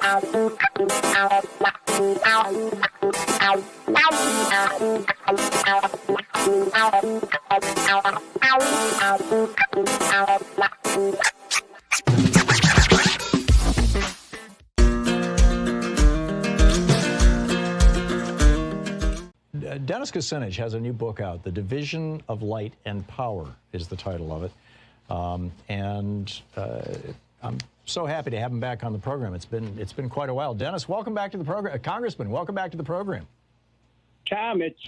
Dennis Kucinich has a new book out. The Division of Light and Power is the title of it. I'm so happy to have him back on the program. It's been quite a while. Dennis, welcome back to the program. Congressman, welcome back to the program. Tom, it's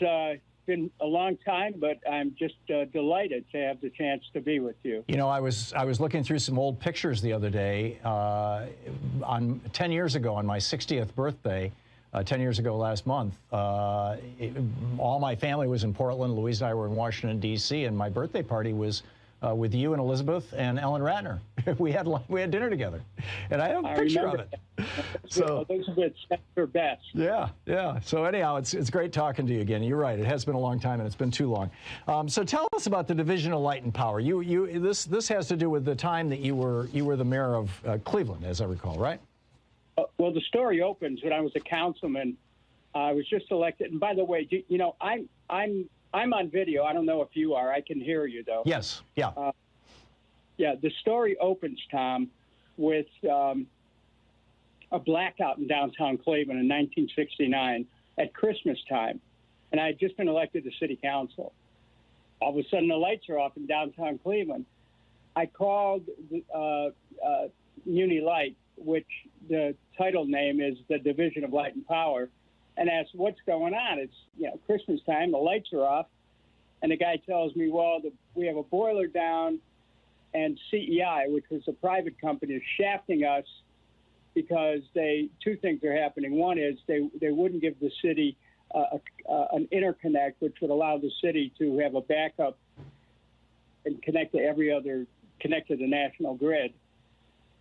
been a long time, but I'm just delighted to have the chance to be with you. You know, I was looking through some old pictures the other day. On 10 years ago, on my 60th birthday, 10 years ago last month, all my family was in Portland. Louise and I were in Washington, D.C., and my birthday party was with you and Elizabeth and Ellen Ratner. we had dinner together, and I have a picture of it. So Elizabeth sent her best. Yeah. So anyhow, it's great talking to you again. You're right; it has been a long time, and it's been too long. So tell us about the Division of Light and Power. This has to do with the time that you were the mayor of Cleveland, as I recall, right? Well, the story opens when I was a councilman. I was just elected, and by the way, you know, I'm on video. I don't know if you are. I can hear you, though. Yes. Yeah. Yeah. The story opens, Tom, with a blackout in downtown Cleveland in 1969 at Christmas time, and I had just been elected to city council. All of a sudden, the lights are off in downtown Cleveland. I called Muni Light, which the title name is the Division of Light and Power, and asked what's going on. It's, you know, Christmas time, the lights are off, and the guy tells me, well, we have a boiler down, and CEI, which was a private company, is shafting us because two things are happening. One is they wouldn't give the city an interconnect, which would allow the city to have a backup and connect to the national grid.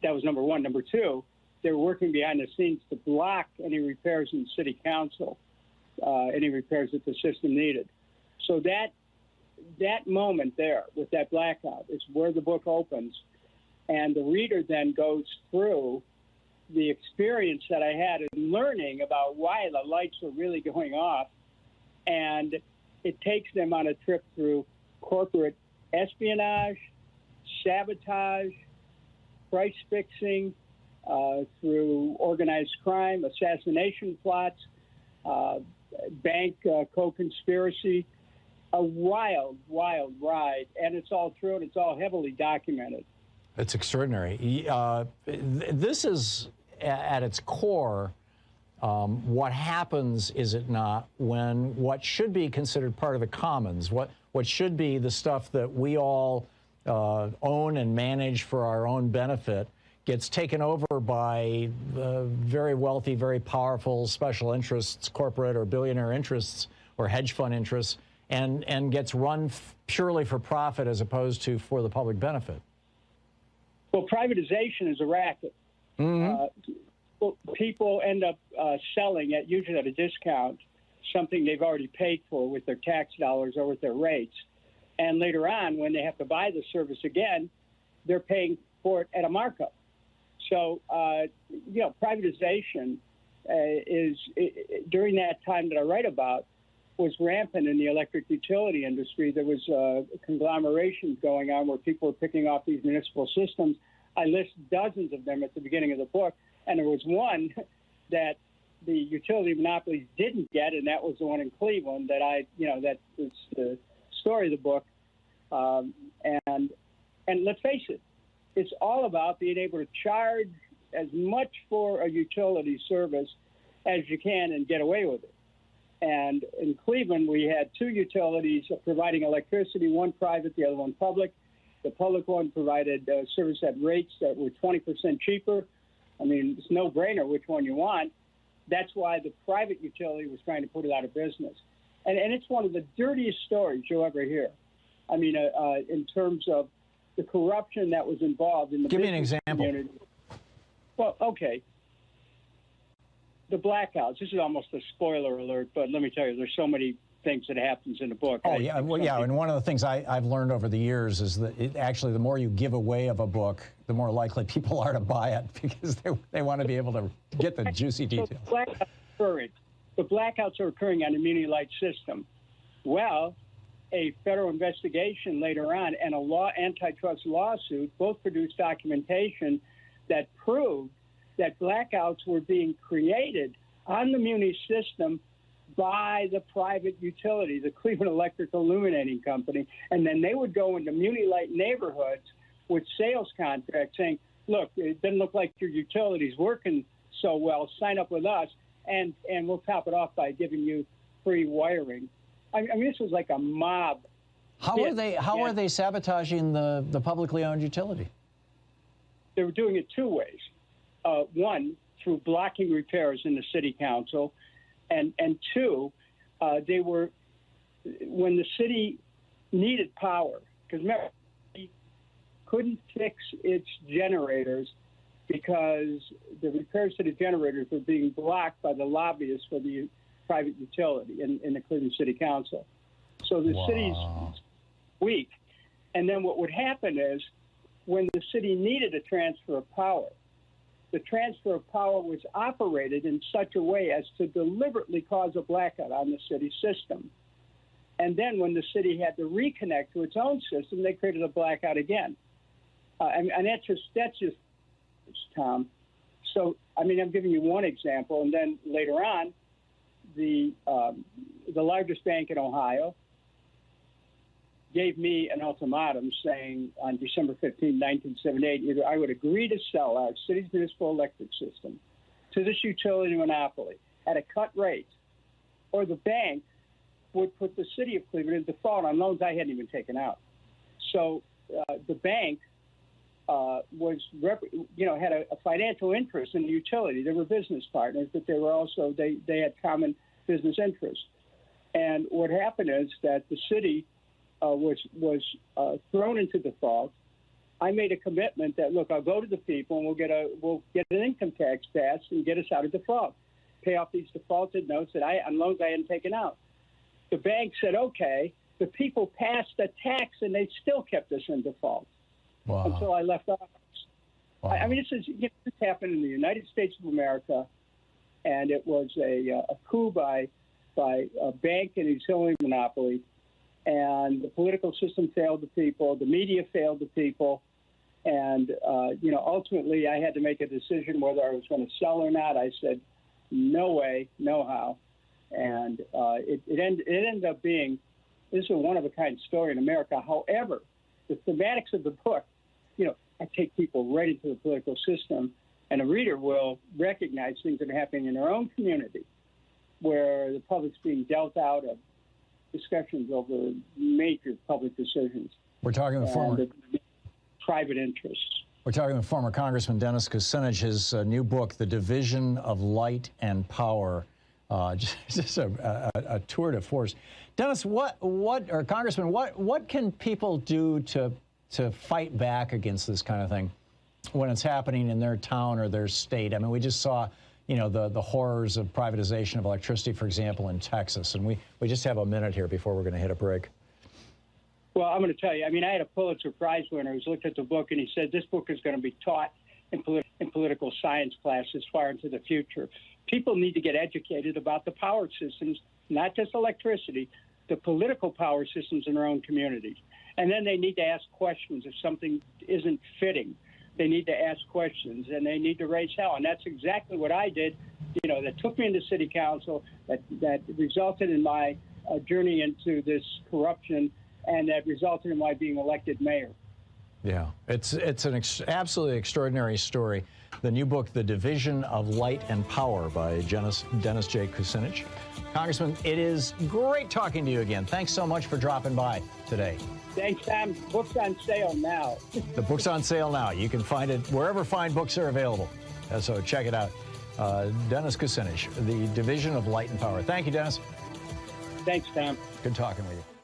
That was number one. Number two, they were working behind the scenes to block any repairs in city council, any repairs that the system needed. So that moment there with that blackout is where the book opens. And the reader then goes through the experience that I had in learning about why the lights were really going off. And it takes them on a trip through corporate espionage, sabotage, price fixing, through organized crime, assassination plots, bank co-conspiracy, a wild, wild ride. And it's all true, and it's all heavily documented. It's extraordinary. This is, at its core, what happens, is it not, when what should be considered part of the commons, what should be the stuff that we all own and manage for our own benefit, gets taken over by very wealthy, very powerful special interests, corporate or billionaire interests or hedge fund interests, and gets run purely for profit as opposed to for the public benefit. Well, privatization is a racket. Mm-hmm. People end up selling usually at a discount, something they've already paid for with their tax dollars or with their rates. And later on, when they have to buy the service again, they're paying for it at a markup. So, you know, privatization during that time that I write about, was rampant in the electric utility industry. There was conglomerations going on where people were picking off these municipal systems. I list dozens of them at the beginning of the book, and there was one that the utility monopolies didn't get, and that was the one in Cleveland that that was the story of the book. And let's face it, it's all about being able to charge as much for a utility service as you can and get away with it. And in Cleveland, we had two utilities providing electricity, one private, the other one public. The public one provided service at rates that were 20% cheaper. I mean, it's no brainer which one you want. That's why the private utility was trying to put it out of business. And it's one of the dirtiest stories you'll ever hear. I mean, in terms of the corruption that was involved in the Give me an business example. community. Well, okay. The blackouts. This is almost a spoiler alert, but let me tell you, there's so many things that happens in the book. Oh, yeah. Well, yeah. And one of the things I've learned over the years is that actually the more you give away of a book, the more likely people are to buy it because they want to be able to get the juicy details. The blackouts are occurring on the Muni Light system. Well, a federal investigation later on and antitrust lawsuit both produced documentation that proved that blackouts were being created on the Muni system by the private utility, the Cleveland Electric Illuminating Company, and then they would go into Muni Light neighborhoods with sales contracts saying, look, it doesn't look like your utility's working so well, sign up with us, and we'll top it off by giving you free wiring. I mean, this was like a mob. How are they sabotaging the publicly owned utility? They were doing it two ways. One, through blocking repairs in the city council, and two, they were, when the city needed power, because remember, it couldn't fix its generators because the repairs to the generators were being blocked by the lobbyists for the private utility in the Cleveland City Council. So the city's weak. And then what would happen is when the city needed a transfer of power, the transfer of power was operated in such a way as to deliberately cause a blackout on the city system. And then when the city had to reconnect to its own system, they created a blackout again. And that's just Tom. So, I mean, I'm giving you one example, and then later on, the largest bank in Ohio gave me an ultimatum saying on December 15, 1978, either I would agree to sell our city's municipal electric system to this utility monopoly at a cut rate, or the bank would put the city of Cleveland in default on loans I hadn't even taken out. So the bank had a financial interest in the utility. They were business partners, but they were also they had common business interests. And what happened is that the city was thrown into default. I made a commitment that, look, I'll go to the people and we'll get an income tax passed and get us out of default, pay off these defaulted notes on loans I hadn't taken out. The bank said, okay. The people passed a tax and they still kept us in default. Wow. Until I left office. Wow. I mean, this happened in the United States of America, and it was a coup by a bank and utility monopoly, and the political system failed the people, the media failed the people, and ultimately I had to make a decision whether I was going to sell or not. I said, no way, no how, and it ended up being, this is a one-of-a-kind story in America. However, the thematics of the book, I take people right into the political system, and a reader will recognize things that are happening in their own community where the public's being dealt out of discussions over major public decisions. We're talking with former private interests. We're talking with former Congressman Dennis Kucinich. His new book, The Division of Light and Power, just a tour de force. Dennis, Congressman, what can people do to fight back against this kind of thing when it's happening in their town or their state? I mean, we just saw, the horrors of privatization of electricity, for example, in Texas. And we just have a minute here before we're going to hit a break. Well, I'm going to tell you, I mean, I had a Pulitzer Prize winner who's looked at the book, and he said this book is going to be taught in political science classes far into the future. People need to get educated about the power systems, not just electricity, the political power systems in their own communities. And then they need to ask questions if something isn't fitting. They need to ask questions, and they need to raise hell. And that's exactly what I did, that took me into city council, that resulted in my journey into this corruption, and that resulted in my being elected mayor. Yeah, it's an absolutely extraordinary story. The new book, The Division of Light and Power by Dennis J. Kucinich. Congressman, it is great talking to you again. Thanks so much for dropping by today. Thanks, Tom. Book's on sale now. The book's on sale now. You can find it wherever fine books are available. So check it out. Dennis Kucinich, The Division of Light and Power. Thank you, Dennis. Thanks, Tom. Good talking with you.